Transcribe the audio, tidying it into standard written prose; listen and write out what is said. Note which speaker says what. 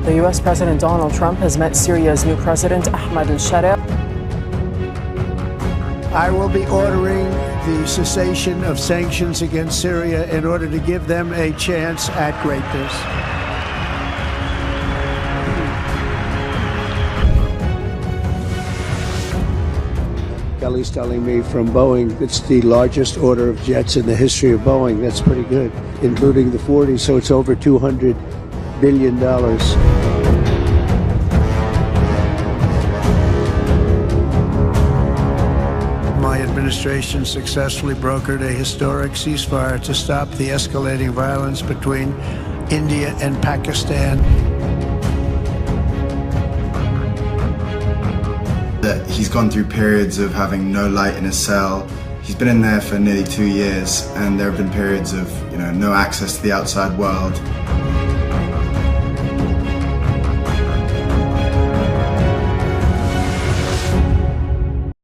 Speaker 1: The U.S. President Donald Trump has met Syria's new president, Ahmad al-Shara.
Speaker 2: I will be ordering the cessation of sanctions against Syria in order to give them a chance at greatness. Kelly's telling me from Boeing it's the largest order of jets in the history of Boeing. That's pretty good, including the 40, so it's over $200 billion. My administration successfully brokered a historic ceasefire to stop the escalating violence between India and Pakistan.
Speaker 3: He's gone through periods of having no light in his cell. He's been in there for nearly 2 years, and there have been periods of, no access to the outside world.